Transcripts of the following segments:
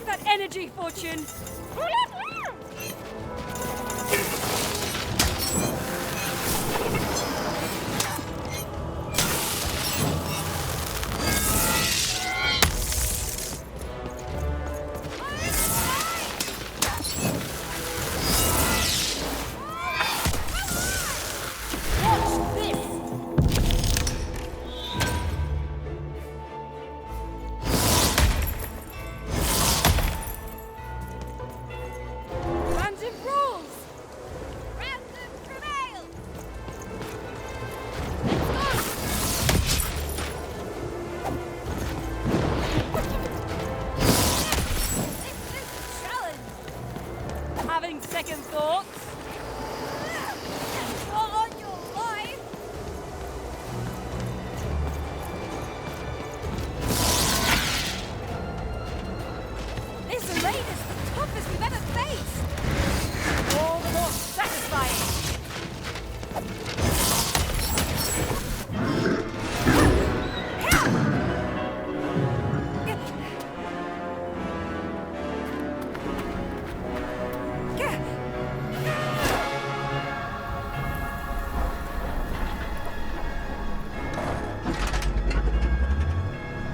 that energy, Fortune! Having second thoughts? Not on your life! This raid is the toughest we've ever faced! All the more satisfying!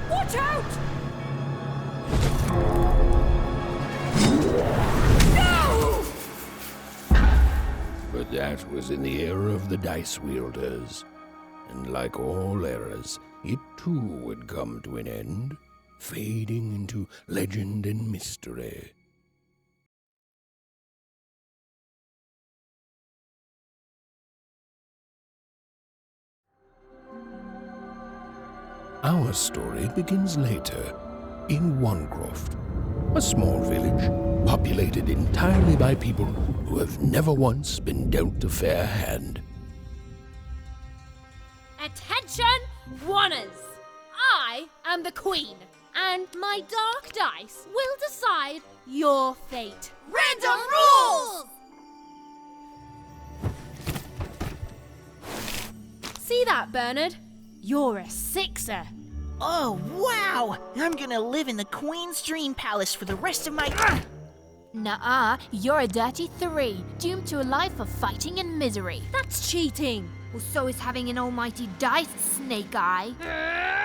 Watch out! No! But that was in the era of the Dice Wielders. And like all eras, it too would come to an end, fading into legend and mystery. Our story begins later, in Wanecroft, a small village populated entirely by people who have never once been dealt a fair hand. Attention, Wanners! I am the Queen, and my dark dice will decide your fate. Random rules! See that, Bernard? You're a sixer. Oh, wow! I'm gonna live in the Queen's Dream Palace for the rest of my... Nuh-uh, you're a dirty 3, doomed to a life of fighting and misery. That's cheating. Well, so is having an almighty dice, Snake Eye.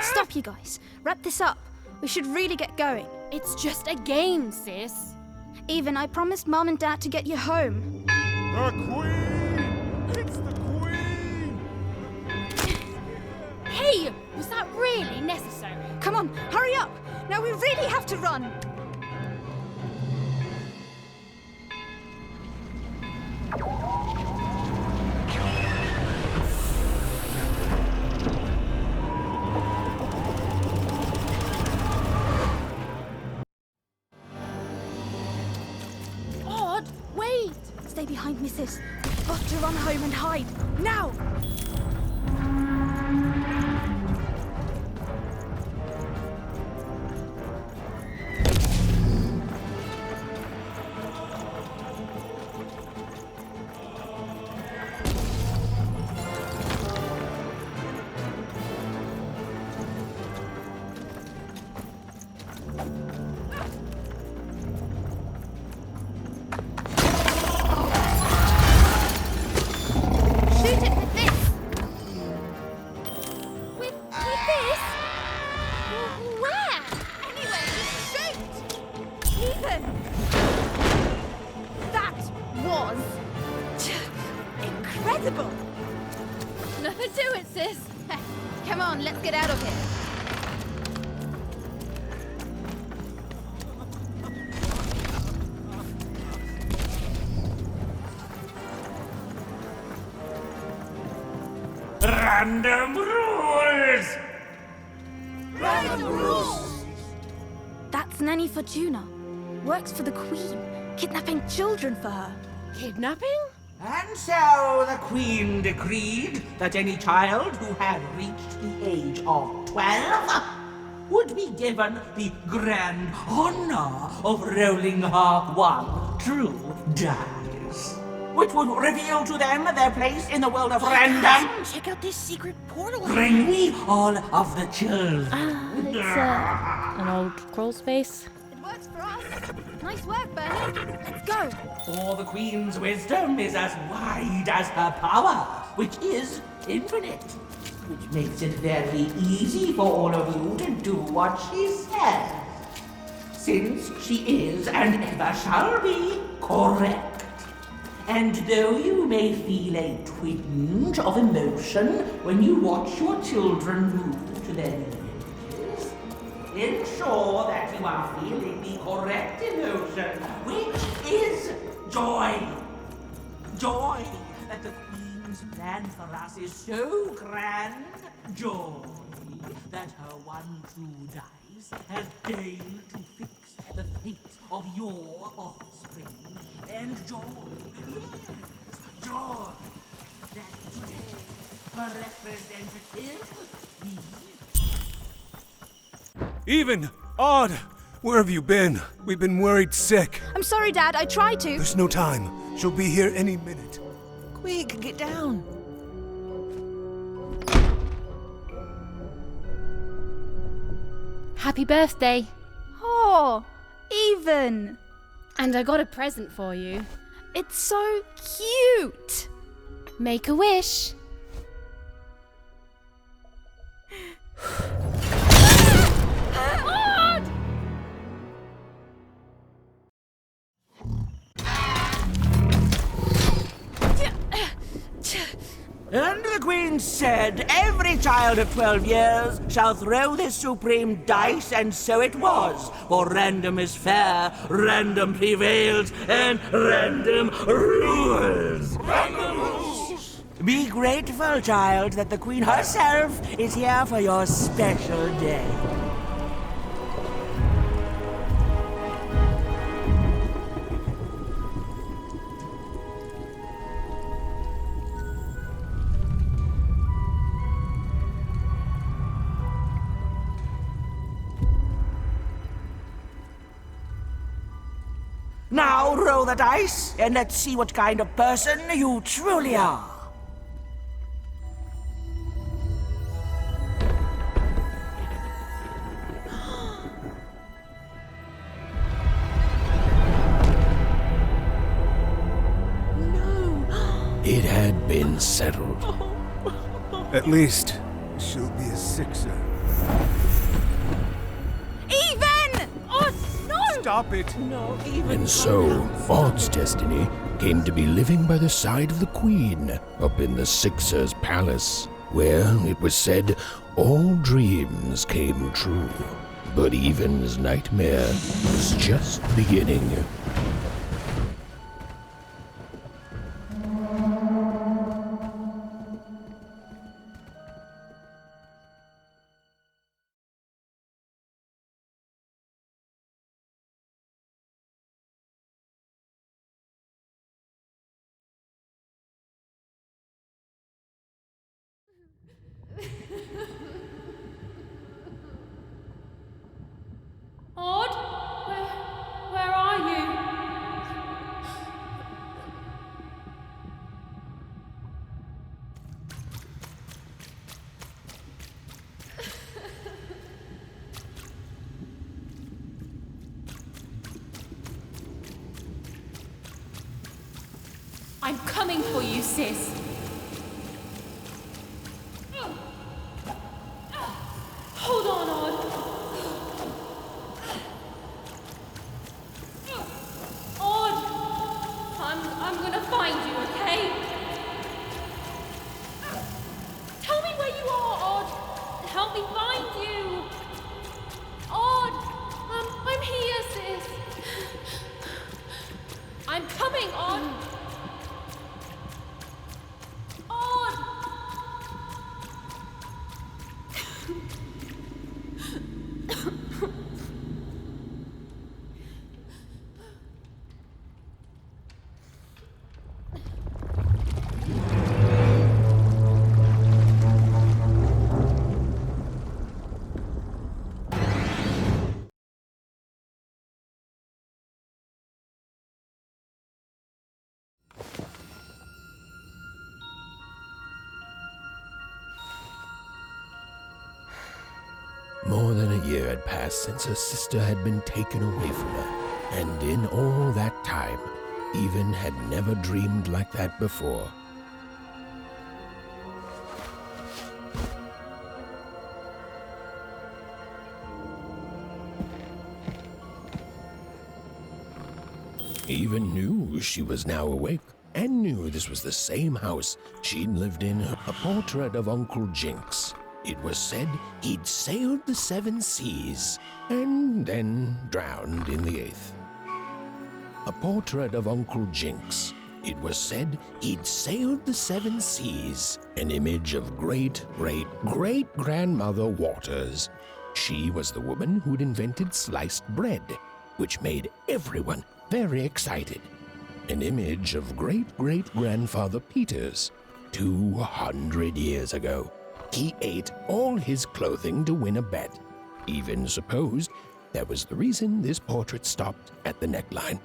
Stop, you guys. Wrap this up. We should really get going. It's just a game, sis. Even I promised Mom and Dad to get you home. The Queen! It's the Queen! Hey, was that really necessary? Come on, hurry up! Now we really have to run! Odd, wait! Stay behind me, sis. We've got to run home and hide. Now! Shoot it with this! With this? Where? Anyway, shoot! Ethan! That was... incredible! Nothing to it, sis. Come on, let's get out of here. Random rules! Random rules! That's Nanny Fortuna. Works for the Queen, kidnapping children for her. Kidnapping? And so the Queen decreed that any child who had reached the age of 12 would be given the grand honor of rolling her one true dice, which would reveal to them their place in the world of random. Check out this secret portal. Bring me all of the children. It's an old crawl space. Works for us. Nice work, Bernie. Let's go. For the Queen's wisdom is as wide as her power, which is infinite. Which makes it very easy for all of you to do what she says. Since she is and ever shall be correct. And though you may feel a twinge of emotion when you watch your children move to their new villages, ensure that you are feeling the correct emotion, which is joy. Joy that the Queen's plan for us is so grand. Joy that her one true dice has deigned to fix the fate of your offspring. And joy, yes, joy, that today her representative, Even! Odd! Where have you been? We've been worried sick. I'm sorry, Dad. I tried to. There's no time. She'll be here any minute. Quick, get down. Happy birthday. Oh, Even. And I got a present for you. It's so cute. Make a wish. And the Queen said, every child of 12 years shall throw this supreme dice, and so it was. For random is fair, random prevails, and random rules. Random rules! Be grateful, child, that the Queen herself is here for your special day. Now roll the dice, and let's see what kind of person you truly are. It had been settled. At least, she'll be a sixer. Even! Oh, no! Stop it! And so, Odd's destiny came to be living by the side of the Queen up in the Sixer's palace, where, it was said, all dreams came true. But Even's nightmare was just beginning. Odd? Where are you? I'm coming for you, sis. Hold on, Odd. Odd! I'm gonna find you, okay? Tell me where you are, Odd! Help me find you! Odd! I'm here, sis! I'm coming, Odd! More than a year had passed since her sister had been taken away from her, and in all that time, Even had never dreamed like that before. Even knew she was now awake, and knew this was the same house she'd lived in, a portrait of Uncle Jinx. It was said he'd sailed the 7 seas, and then drowned in the 8th. A portrait of Uncle Jinx. It was said he'd sailed the 7 seas, an image of great-great-great-grandmother Waters. She was the woman who'd invented sliced bread, which made everyone very excited. An image of great-great-grandfather Peters. 200 years ago, he ate all his clothing to win a bet. Even supposed that was the reason this portrait stopped at the neckline.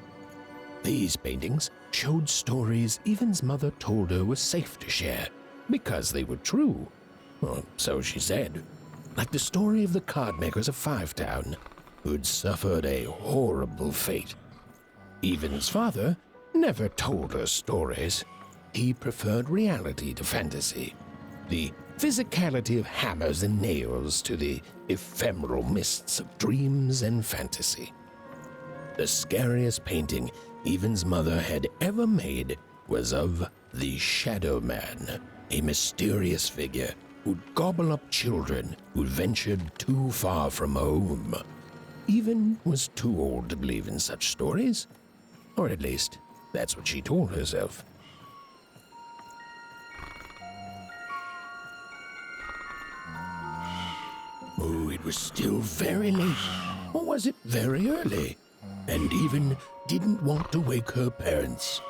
These paintings showed stories Evan's mother told her was safe to share, because they were true. Or so she said. Like the story of the card makers of Five Town, who'd suffered a horrible fate. Evan's father never told her stories. He preferred reality to fantasy, the physicality of hammers and nails to the ephemeral mists of dreams and fantasy. The scariest painting Evan's mother had ever made was of the Shadow Man, a mysterious figure who'd gobble up children who'd ventured too far from home. Evan was too old to believe in such stories, or at least that's what she told herself. Oh, it was still very late, or was it very early? And Even didn't want to wake her parents.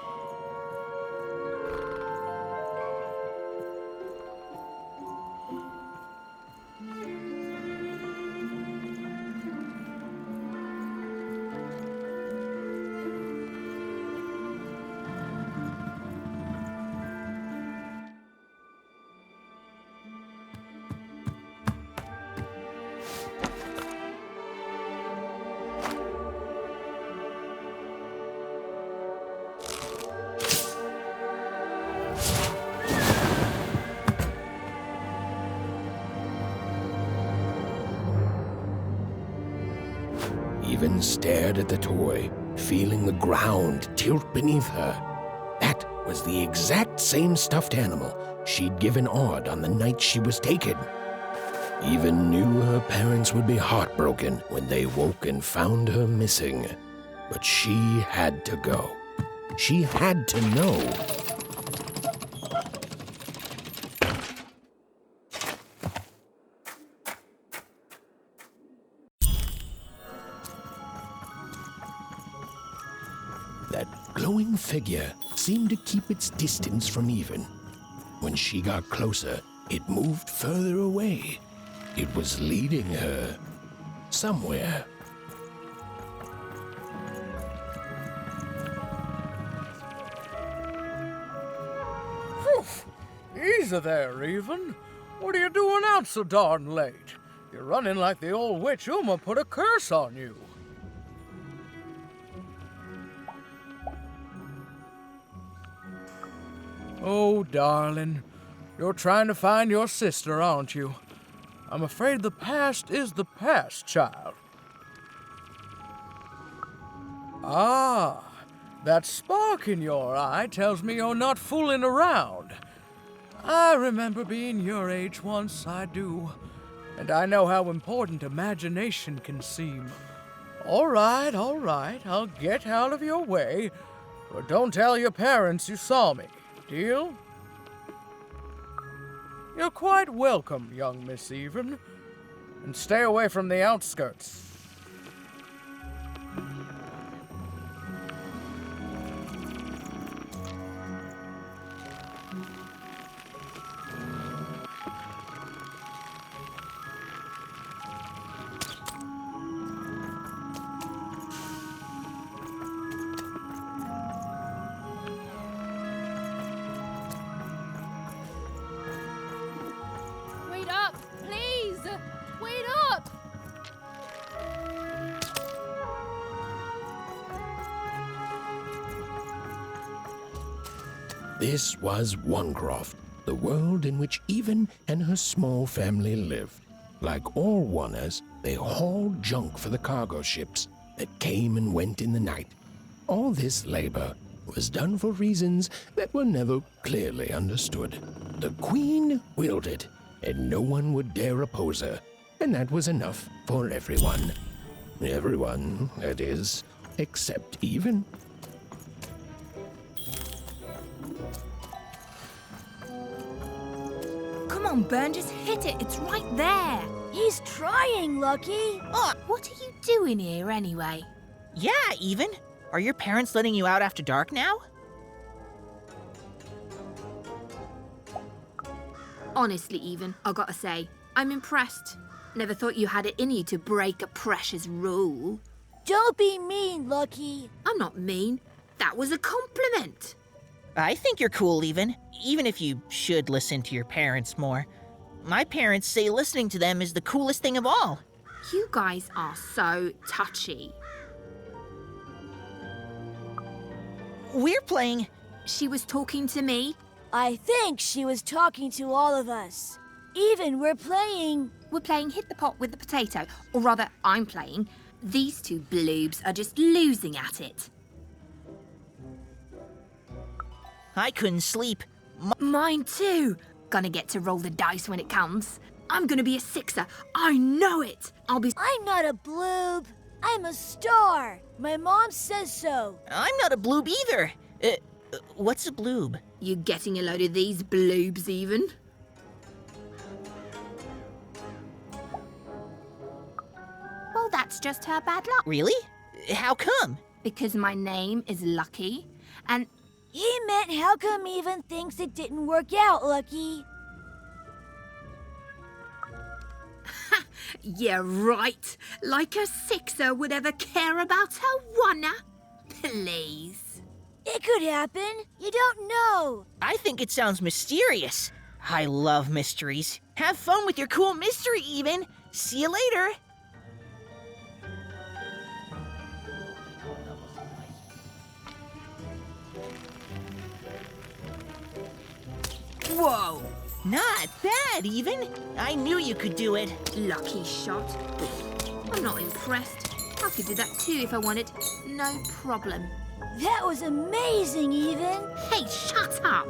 Even stared at the toy, feeling the ground tilt beneath her. That was the exact same stuffed animal she'd given Odd on the night she was taken. Even knew her parents would be heartbroken when they woke and found her missing. But she had to go. She had to know. That glowing figure seemed to keep its distance from Even. When she got closer, it moved further away. It was leading her somewhere. Phew! Easy there, Even. What are you doing out so darn late? You're running like the old witch Uma put a curse on you. Oh, darling, you're trying to find your sister, aren't you? I'm afraid the past is the past, child. Ah, that spark in your eye tells me you're not fooling around. I remember being your age once, I do, and I know how important imagination can seem. All right, I'll get out of your way, but don't tell your parents you saw me. Deal? You're quite welcome, young Miss Even, and stay away from the outskirts. Wait up, please! Wait up! This was Onecroft, the world in which Even and her small family lived. Like all Oners, they hauled junk for the cargo ships that came and went in the night. All this labor was done for reasons that were never clearly understood. The Queen willed it, and no one would dare oppose her, and that was enough for everyone. Everyone, that is, except Even. Come on, Burn, just hit it. It's right there. He's trying, Lucky. What are you doing here anyway? Yeah, Even. Are your parents letting you out after dark now? Honestly, Even, I gotta say, I'm impressed. Never thought you had it in you to break a precious rule. Don't be mean, Lucky. I'm not mean. That was a compliment. I think you're cool, even if you should listen to your parents more. My parents say listening to them is the coolest thing of all. You guys are so touchy. We're playing... She was talking to me. I think she was talking to all of us. Even we're playing... We're playing Hit the Pot with the Potato. Or rather, I'm playing. These two bloobs are just losing at it. I couldn't sleep. Mine too. Gonna get to roll the dice when it comes. I'm gonna be a sixer. I know it. I'm not a bloob. I'm a star. My mom says so. I'm not a bloob either. What's a bloob? You getting a load of these bloobs, Even? Well, that's just her bad luck. Really? How come? Because my name is Lucky, and... He meant how come Even thinks it didn't work out, Lucky? Yeah, right. Like a sixer would ever care about her oneer. Please. It could happen. You don't know. I think it sounds mysterious. I love mysteries. Have fun with your cool mystery, Even. See you later. Whoa. Not bad, Even. I knew you could do it. Lucky shot. I'm not impressed. I could do that too if I wanted. No problem. That was amazing, Even. Hey, shut up!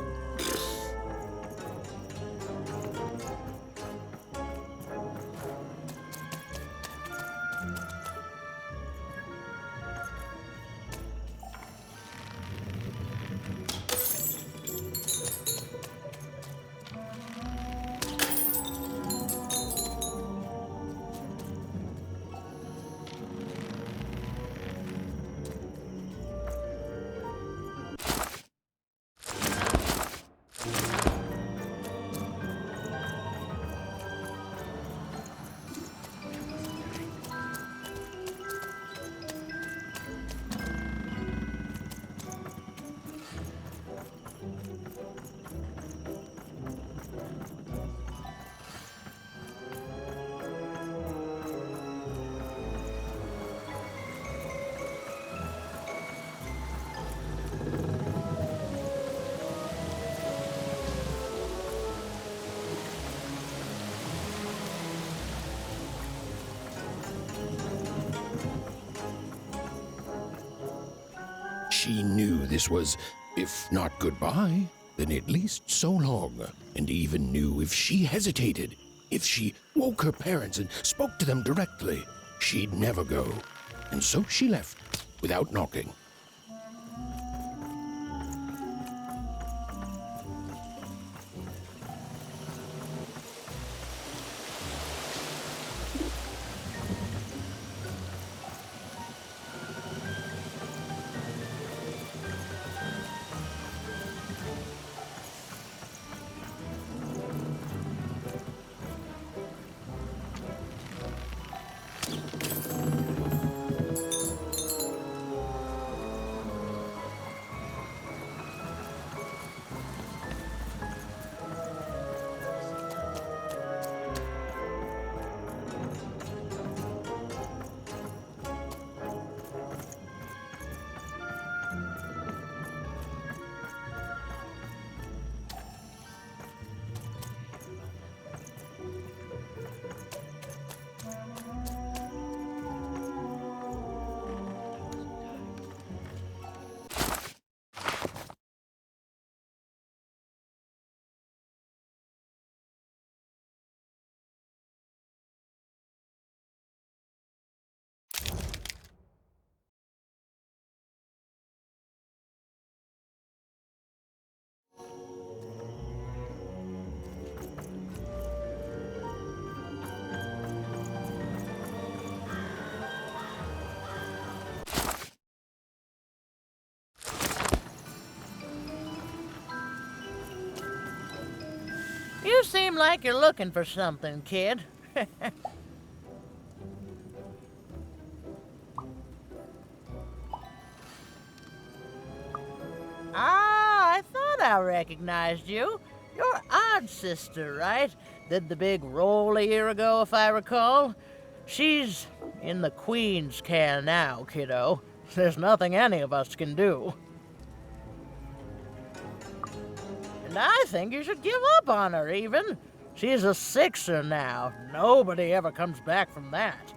She knew this was, if not goodbye, then at least so long, and Even knew if she hesitated, if she woke her parents and spoke to them directly, she'd never go. And so she left, without knocking. like you're looking for something, kid. Ah, I thought I recognized you. You're Odd's sister, right? Did the big roll a year ago, if I recall. She's in the Queen's care now, kiddo. There's nothing any of us can do. And I think you should give up on her, even. She's a Sixer now. Nobody ever comes back from that.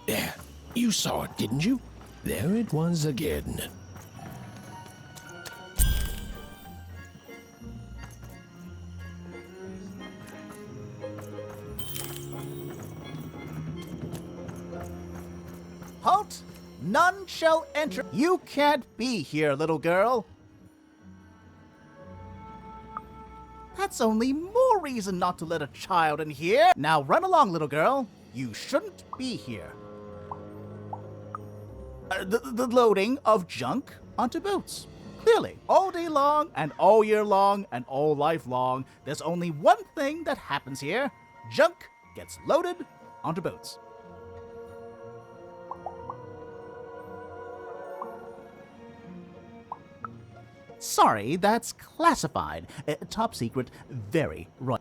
There, you saw it, didn't you? There it was again. Halt! None shall enter. You can't be here, little girl. That's only more reason not to let a child in here. Now run along, little girl. You shouldn't be here. The loading of junk onto boots. Clearly, all day long and all year long and all life long, there's only one thing that happens here. Junk gets loaded onto boots. Sorry, that's classified. Top secret, very royal.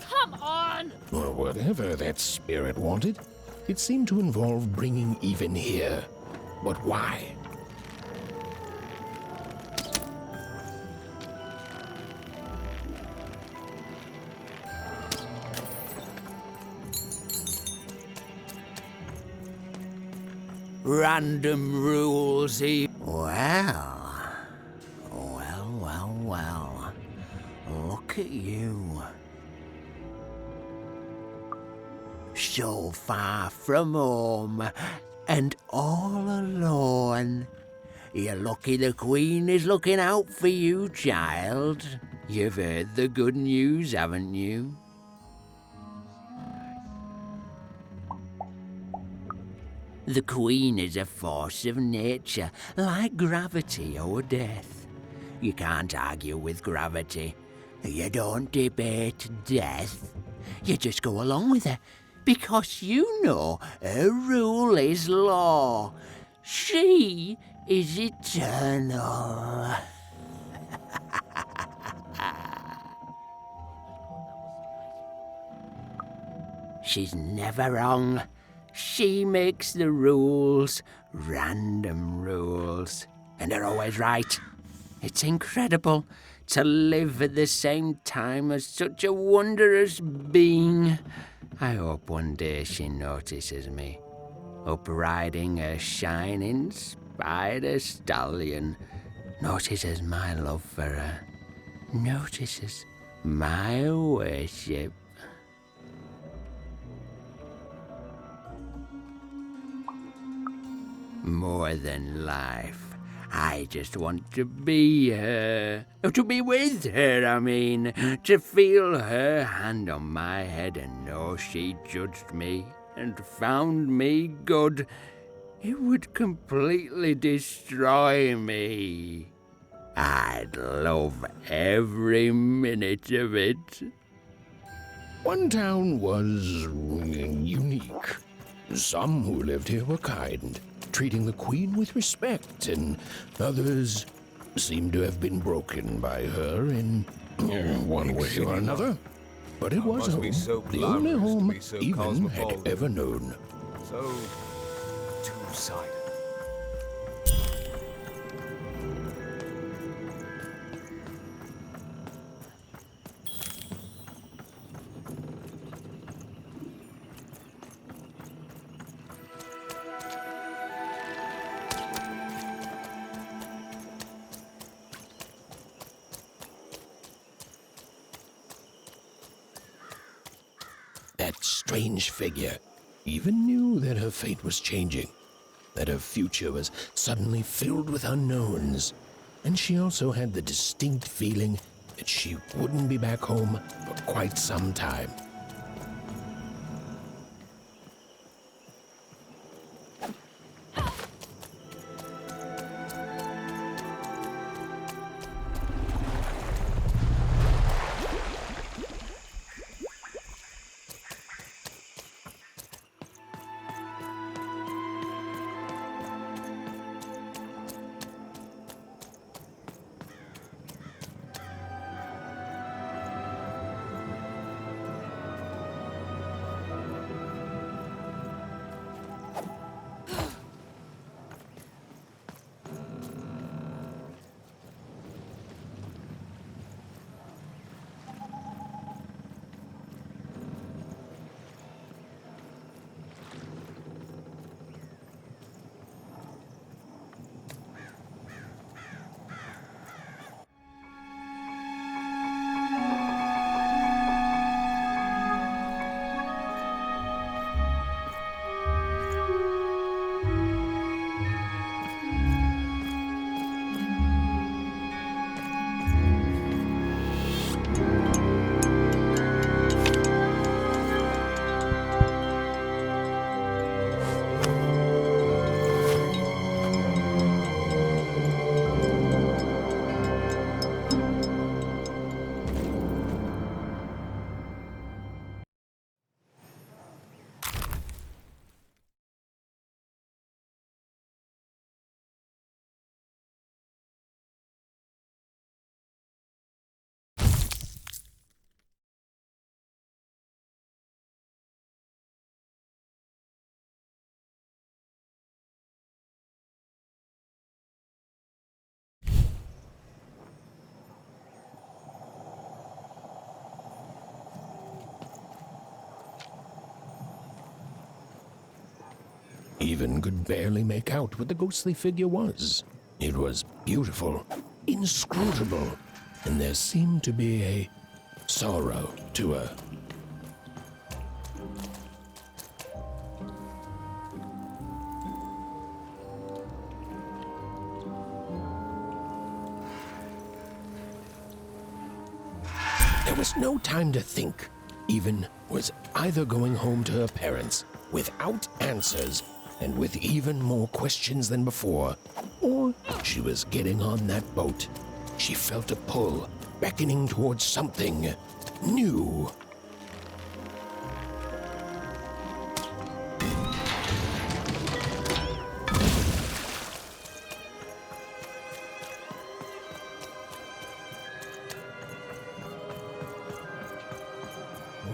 Come on! Or whatever that spirit wanted. It seemed to involve bringing Even here. But why? Random rules, Well. Look at you. So far from home, and all alone. You're lucky the Queen is looking out for you, child. You've heard the good news, haven't you? The Queen is a force of nature, like gravity or death. You can't argue with gravity. You don't debate death. You just go along with her, because you know her rule is law. She is eternal. She's never wrong. She makes the rules, random rules, and they're always right. It's incredible to live at the same time as such a wondrous being. I hope one day she notices me, up riding a shining spider stallion, notices my love for her, notices my worship. More than life. I just want to be her. To be with her, I mean. To feel her hand on my head and know she judged me and found me good. It would completely destroy me. I'd love every minute of it. One town was unique. Some who lived here were kind, treating the Queen with respect, and others seemed to have been broken by her in one way or another. But it was home, the only home Even had ever known. So two-sided. That strange figure, even knew that her fate was changing, that her future was suddenly filled with unknowns, and she also had the distinct feeling that she wouldn't be back home for quite some time. Even could barely make out what the ghostly figure was. It was beautiful, inscrutable, and there seemed to be a sorrow to her. There was no time to think. Even was either going home to her parents without answers and with even more questions than before, or she was getting on that boat. She felt a pull, beckoning towards something new.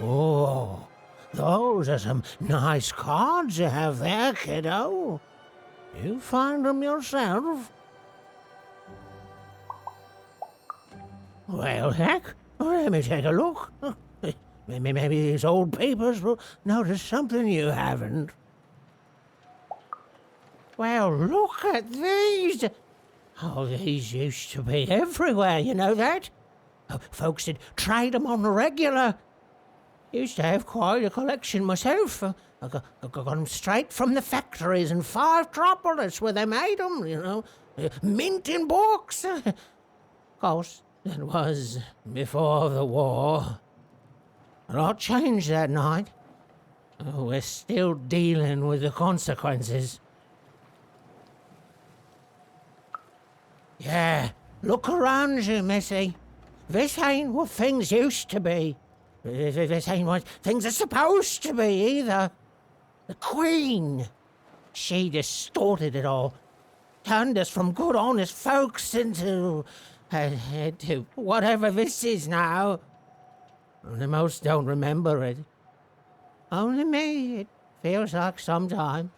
Oh, those are some nice cards you have there, kiddo. You find them yourself? Well, heck, let me take a look. Maybe these old papers will notice something you haven't. Well, look at these. Oh, these used to be everywhere, you know that? Folks would trade them on the regular. Used to have quite a collection myself. I got them straight from the factories in 5 Tropolis where they made them, you know. Mint in books. Of course, that was before the war. A lot changed that night. Oh, we're still dealing with the consequences. Yeah, look around you, Missy. This ain't what things used to be. This ain't what things are supposed to be, either. The Queen, she distorted it all. Turned us from good, honest folks into whatever this is now. The most don't remember it. Only me, it feels like sometime.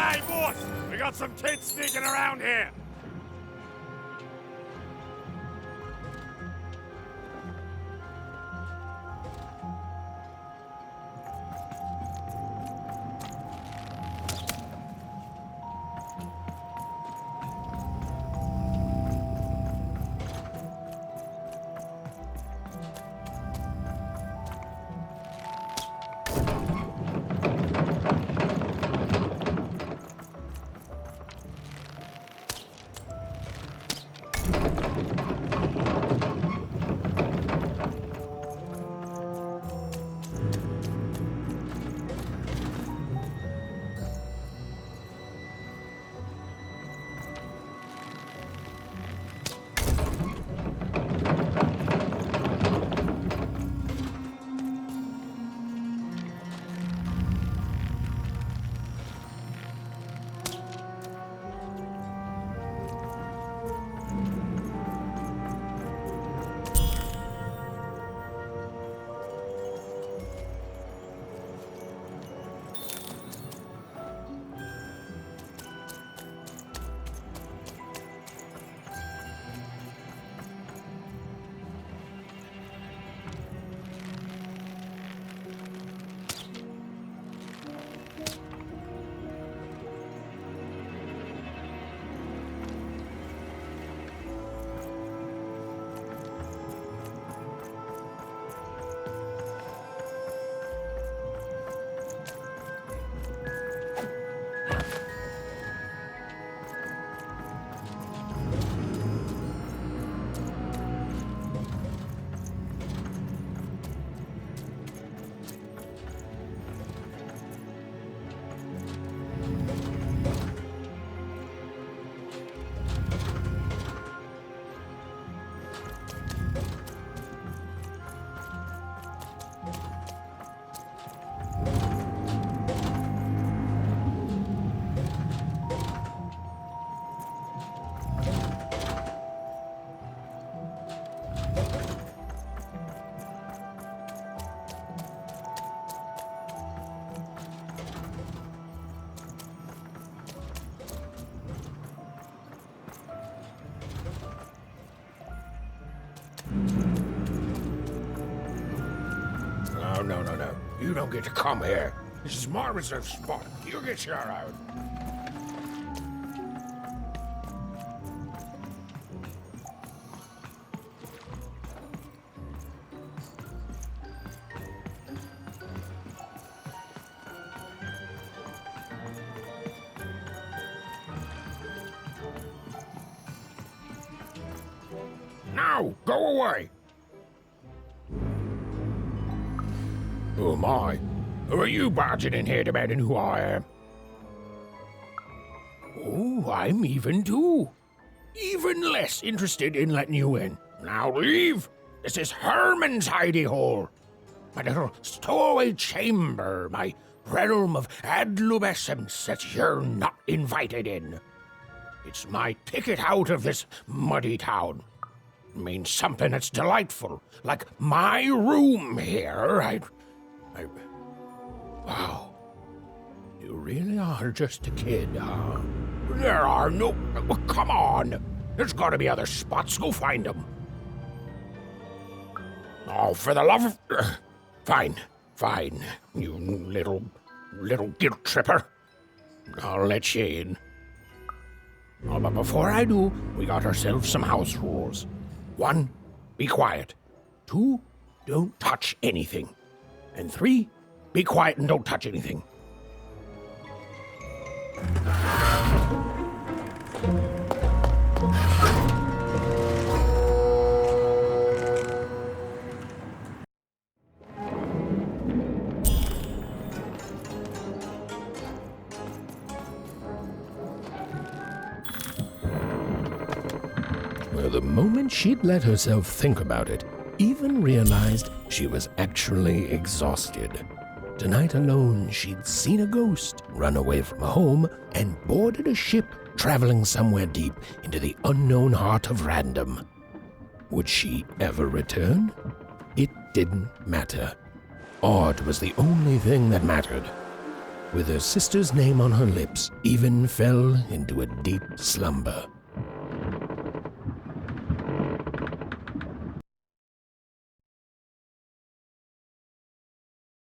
Hey, boss! We got some kids sneaking around here! No. You don't get to come here. This is my reserved spot. You get your out. Now, go away. Oh my, who are you barging in here demanding who I am? Oh, I'm even too. Even less interested in letting you in. Now leave. This is Herman's hidey hole. My little stowaway chamber, my realm of adolescence that you're not invited in. It's my ticket out of this muddy town. It means something that's delightful, like my room here. Wow. You really are just a kid, huh? There are no... Come on! There's gotta be other spots. Go find them. Oh, for the love of... Fine. You little guilt tripper. I'll let you in. Oh, but before I do, we got ourselves some house rules. 1, be quiet. 2, don't touch anything. And 3, be quiet and don't touch anything. Well, the moment she'd let herself think about it, even realized she was actually exhausted. Tonight alone, she'd seen a ghost, run away from home, and boarded a ship traveling somewhere deep into the unknown heart of Random. Would she ever return? It didn't matter. Odd was the only thing that mattered. With her sister's name on her lips, Even fell into a deep slumber.